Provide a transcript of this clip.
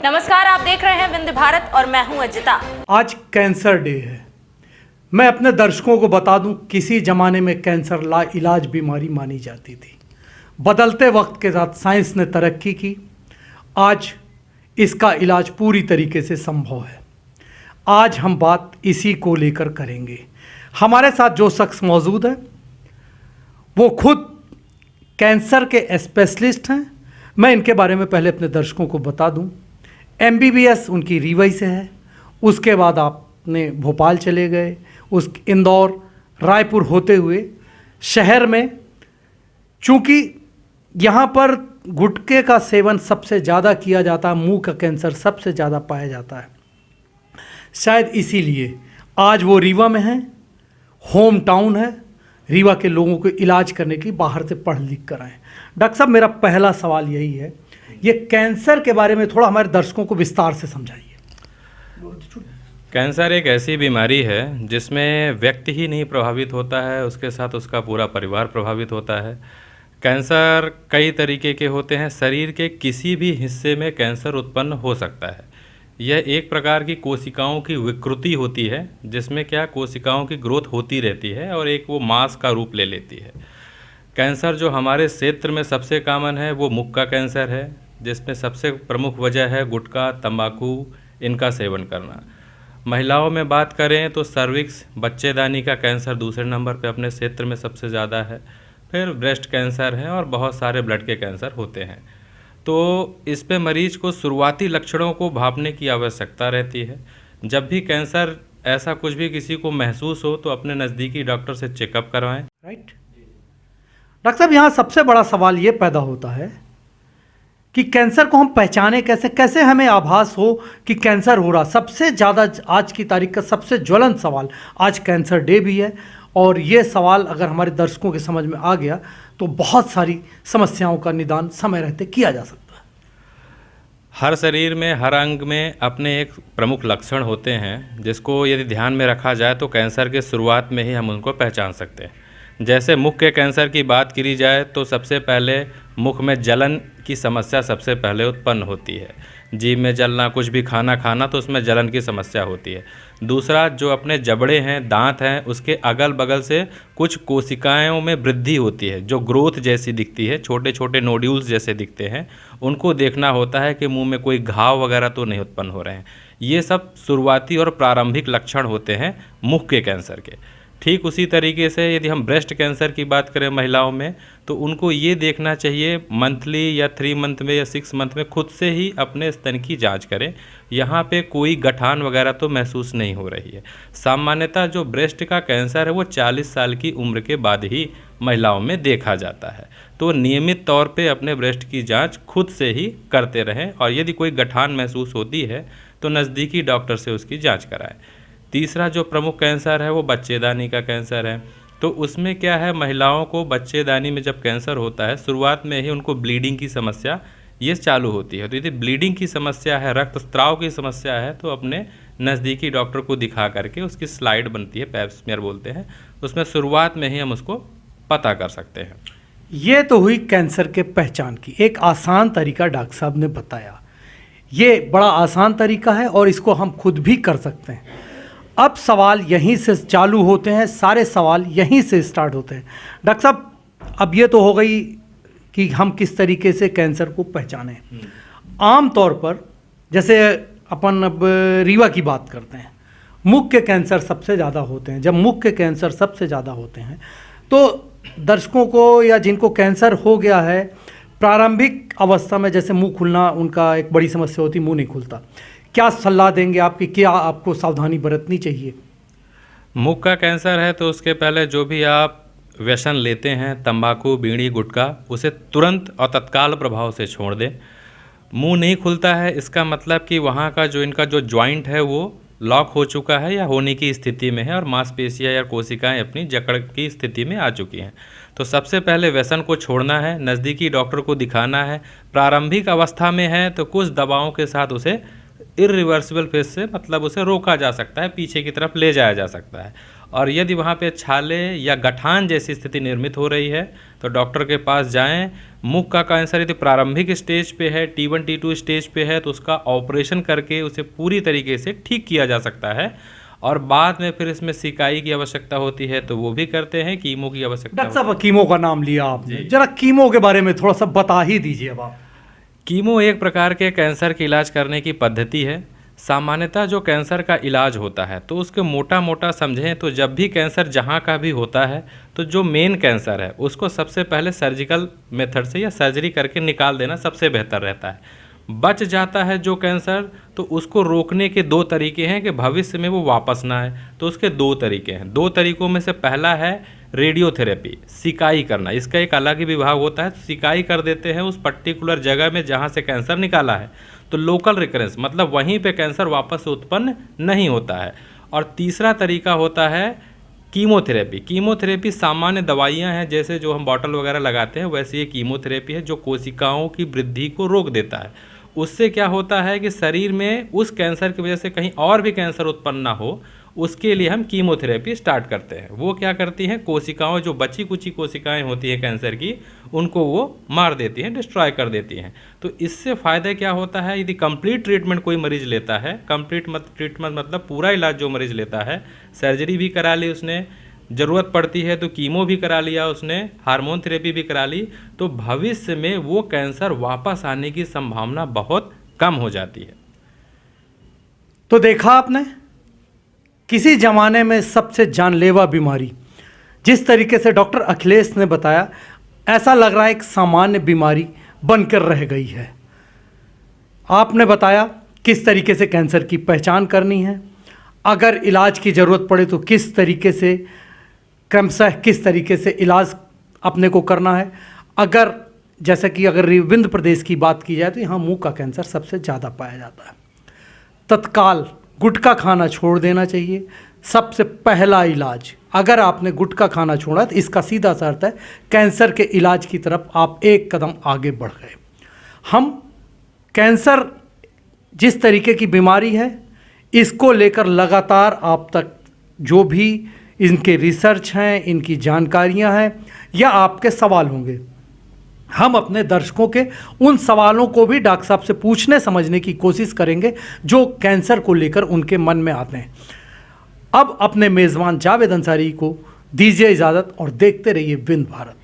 नमस्कार, आप देख रहे हैं विंध्य भारत और मैं हूं अजिता। आज कैंसर डे है। मैं अपने दर्शकों को बता दूं, किसी ज़माने में कैंसर लाइलाज बीमारी मानी जाती थी। बदलते वक्त के साथ साइंस ने तरक्की की। आज इसका इलाज पूरी तरीके से संभव है। आज हम बात इसी को लेकर करेंगे। हमारे साथ जो शख्स मौजूद है वो खुद कैंसर के स्पेशलिस्ट हैं। मैं इनके बारे में पहले अपने दर्शकों को बता दूं। MBBS उनकी रीवा से है, उसके बाद आपने भोपाल चले गए, उस इंदौर रायपुर होते हुए शहर में, चूँकि यहाँ पर गुटखे का सेवन सबसे ज़्यादा किया जाता है, मुंह का कैंसर सबसे ज़्यादा पाया जाता है, शायद इसीलिए आज वो रीवा में हैं। होम टाउन है, रीवा के लोगों को इलाज करने की बाहर से पढ़ लिख कर आए। डॉक्टर साहब, मेरा पहला सवाल यही है, ये कैंसर के बारे में थोड़ा हमारे दर्शकों को विस्तार से समझाइए। कैंसर एक ऐसी बीमारी है जिसमें व्यक्ति ही नहीं प्रभावित होता है, उसके साथ उसका पूरा परिवार प्रभावित होता है। कैंसर कई तरीके के होते हैं। शरीर के किसी भी हिस्से में कैंसर उत्पन्न हो सकता है। यह एक प्रकार की कोशिकाओं की विकृति होती है, जिसमें क्या कोशिकाओं की ग्रोथ होती रहती है और एक वो मांस का रूप ले लेती है। कैंसर जो हमारे क्षेत्र में सबसे कॉमन है वो मुख का कैंसर है, जिसमें सबसे प्रमुख वजह है गुटखा, तंबाकू, इनका सेवन करना। महिलाओं में बात करें तो सर्विक्स, बच्चेदानी का कैंसर दूसरे नंबर पे अपने क्षेत्र में सबसे ज़्यादा है। फिर ब्रेस्ट कैंसर है और बहुत सारे ब्लड के कैंसर होते हैं। तो इस पे मरीज को शुरुआती लक्षणों को भांपने की आवश्यकता रहती है। जब भी कैंसर ऐसा कुछ भी किसी को महसूस हो तो अपने नज़दीकी डॉक्टर से चेकअप करवाएं। राइट डॉक्टर साहब, यहाँ सबसे बड़ा सवाल ये पैदा होता है कि कैंसर को हम पहचाने कैसे, कैसे हमें आभास हो कि कैंसर हो रहा। सबसे ज़्यादा आज की तारीख का सबसे ज्वलंत सवाल, आज कैंसर डे भी है, और ये सवाल अगर हमारे दर्शकों के समझ में आ गया तो बहुत सारी समस्याओं का निदान समय रहते किया जा सकता है। हर शरीर में, हर अंग में अपने एक प्रमुख लक्षण होते हैं, जिसको यदि ध्यान में रखा जाए तो कैंसर के शुरुआत में ही हम उनको पहचान सकते हैं। जैसे मुख के कैंसर की बात करी जाए तो सबसे पहले मुख में जलन की समस्या सबसे पहले उत्पन्न होती है। जीभ में जलना, कुछ भी खाना खाना तो उसमें जलन की समस्या होती है। दूसरा, जो अपने जबड़े हैं, दांत हैं, उसके अगल बगल से कुछ कोशिकाओं में वृद्धि होती है, जो ग्रोथ जैसी दिखती है, छोटे छोटे नोड्यूल्स जैसे दिखते हैं। उनको देखना होता है कि मुंह में कोई घाव वगैरह तो नहीं उत्पन्न हो रहे हैं। ये सब शुरुआती और प्रारंभिक लक्षण होते हैं मुख के कैंसर के। ठीक उसी तरीके से यदि हम ब्रेस्ट कैंसर की बात करें महिलाओं में, तो उनको ये देखना चाहिए मंथली या 3 मंथ में या 6 मंथ में खुद से ही अपने स्तन की जांच करें। यहाँ पे कोई गठान वगैरह तो महसूस नहीं हो रही है। सामान्यतः जो ब्रेस्ट का कैंसर है वो 40 साल की उम्र के बाद ही महिलाओं में देखा जाता है। तो नियमित तौर पे अपने ब्रेस्ट की जाँच खुद से ही करते रहें, और यदि कोई गठान महसूस होती है तो नज़दीकी डॉक्टर से उसकी जाँच कराएँ। तीसरा जो प्रमुख कैंसर है वो बच्चेदानी का कैंसर है। तो उसमें क्या है, महिलाओं को बच्चेदानी में जब कैंसर होता है, शुरुआत में ही उनको ब्लीडिंग की समस्या ये चालू होती है। तो यदि ब्लीडिंग की समस्या है, रक्तस्राव की समस्या है, तो अपने नज़दीकी डॉक्टर को दिखा करके उसकी स्लाइड बनती है, पैप स्मीयर बोलते हैं, उसमें शुरुआत में ही हम उसको पता कर सकते हैं। ये तो हुई कैंसर के पहचान की एक आसान तरीका डॉक्टर साहब ने बताया। ये बड़ा आसान तरीका है और इसको हम खुद भी कर सकते हैं। अब सवाल यहीं से चालू होते हैं, सारे सवाल यहीं से स्टार्ट होते हैं। डॉक्टर साहब, अब ये तो हो गई कि हम किस तरीके से कैंसर को पहचानें। आम तौर पर जैसे अपन अब रीवा की बात करते हैं, मुख के कैंसर सबसे ज़्यादा होते हैं। जब मुख के कैंसर सबसे ज़्यादा होते हैं तो दर्शकों को या जिनको कैंसर हो गया है, प्रारंभिक अवस्था में जैसे मुंह खुलना उनका एक बड़ी समस्या होती, मुंह नहीं खुलता, क्या सलाह देंगे आपकी, क्या आपको सावधानी बरतनी चाहिए? मुख का कैंसर है तो उसके पहले जो भी आप व्यसन लेते हैं, तंबाकू, बीड़ी, गुटखा, उसे तुरंत और तत्काल प्रभाव से छोड़ दें। मुंह नहीं खुलता है, इसका मतलब कि वहाँ का जो इनका जो जॉइंट है वो लॉक हो चुका है या होने की स्थिति में है, और मांसपेशियाँ या कोशिकाएं अपनी जकड़ की स्थिति में आ चुकी हैं। तो सबसे पहले व्यसन को छोड़ना है, नज़दीकी डॉक्टर को दिखाना है। प्रारंभिक अवस्था में है तो कुछ दवाओं के साथ उसे इरिवर्सिबल फेज से, मतलब उसे रोका जा सकता है, पीछे की तरफ ले जाया जा सकता है। और यदि वहाँ पे छाले या गठान जैसी स्थिति निर्मित हो रही है तो डॉक्टर के पास जाएं। मुख का कैंसर यदि प्रारंभिक स्टेज पे है, T1 T2 स्टेज पे है, तो उसका ऑपरेशन करके उसे पूरी तरीके से ठीक किया जा सकता है। और बाद में फिर इसमें सिकाई की आवश्यकता होती है तो वो भी करते हैं, कीमो की आवश्यकता। डॉक्टर साहब, कीमो का नाम लिया आपने, जरा कीमो के बारे में थोड़ा सा बता ही दीजिए अब आप। कीमो एक प्रकार के कैंसर के इलाज करने की पद्धति है। सामान्यतः जो कैंसर का इलाज होता है तो उसके मोटा मोटा समझें तो जब भी कैंसर जहाँ का भी होता है तो जो मेन कैंसर है उसको सबसे पहले सर्जिकल मेथड से या सर्जरी करके निकाल देना सबसे बेहतर रहता है। बच जाता है जो कैंसर तो उसको रोकने के दो तरीके हैं कि भविष्य में वो वापस ना आए। तो उसके दो तरीके हैं। दो तरीकों में से पहला है रेडियोथेरेपी, सिकाई करना। इसका एक अलग ही विभाग होता है। सिकाई कर देते हैं उस पर्टिकुलर जगह में जहाँ से कैंसर निकाला है, तो लोकल रिकरेंस मतलब वहीं पे कैंसर वापस उत्पन्न नहीं होता है। और तीसरा तरीका होता है कीमोथेरेपी। कीमोथेरेपी सामान्य दवाइयाँ हैं, जैसे जो हम बॉटल वगैरह लगाते हैं वैसे ये कीमोथेरेपी है जो कोशिकाओं की वृद्धि को रोक देता है। उससे क्या होता है कि शरीर में उस कैंसर की वजह से कहीं और भी कैंसर उत्पन्न ना हो, उसके लिए हम कीमोथेरेपी स्टार्ट करते हैं। वो क्या करती हैं, कोशिकाओं जो बची कुची कोशिकाएं होती हैं कैंसर की, उनको वो मार देती हैं, डिस्ट्रॉय कर देती हैं। तो इससे फ़ायदा क्या होता है, यदि कंप्लीट ट्रीटमेंट कोई मरीज़ लेता है, कंप्लीट ट्रीटमेंट मतलब पूरा इलाज जो मरीज़ लेता है, सर्जरी भी करा ली उसने, ज़रूरत पड़ती है तो कीमो भी करा लिया उसने, हार्मोन थेरेपी भी करा ली, तो भविष्य में वो कैंसर वापस आने की संभावना बहुत कम हो जाती है। तो देखा आपने, किसी ज़माने में सबसे जानलेवा बीमारी, जिस तरीके से डॉक्टर अखिलेश ने बताया, ऐसा लग रहा है एक सामान्य बीमारी बनकर रह गई है। आपने बताया किस तरीके से कैंसर की पहचान करनी है, अगर इलाज की ज़रूरत पड़े तो किस तरीके से, क्रमशः किस तरीके से इलाज अपने को करना है। अगर जैसे कि अगर विंध्य प्रदेश की बात की जाए तो यहाँ मुंह का कैंसर सबसे ज़्यादा पाया जाता है। तत्काल गुटखा खाना छोड़ देना चाहिए। सबसे पहला इलाज, अगर आपने गुटखा खाना छोड़ा तो इसका सीधा सा अर्थ है कैंसर के इलाज की तरफ आप एक कदम आगे बढ़ गए। हम कैंसर जिस तरीके की बीमारी है, इसको लेकर लगातार आप तक जो भी इनके रिसर्च हैं, इनकी जानकारियां हैं या आपके सवाल होंगे, हम अपने दर्शकों के उन सवालों को भी डॉक्टर साहब से पूछने समझने की कोशिश करेंगे जो कैंसर को लेकर उनके मन में आते हैं। अब अपने मेज़बान जावेद अंसारी को दीजिए इजाज़त और देखते रहिए विंध्य भारत।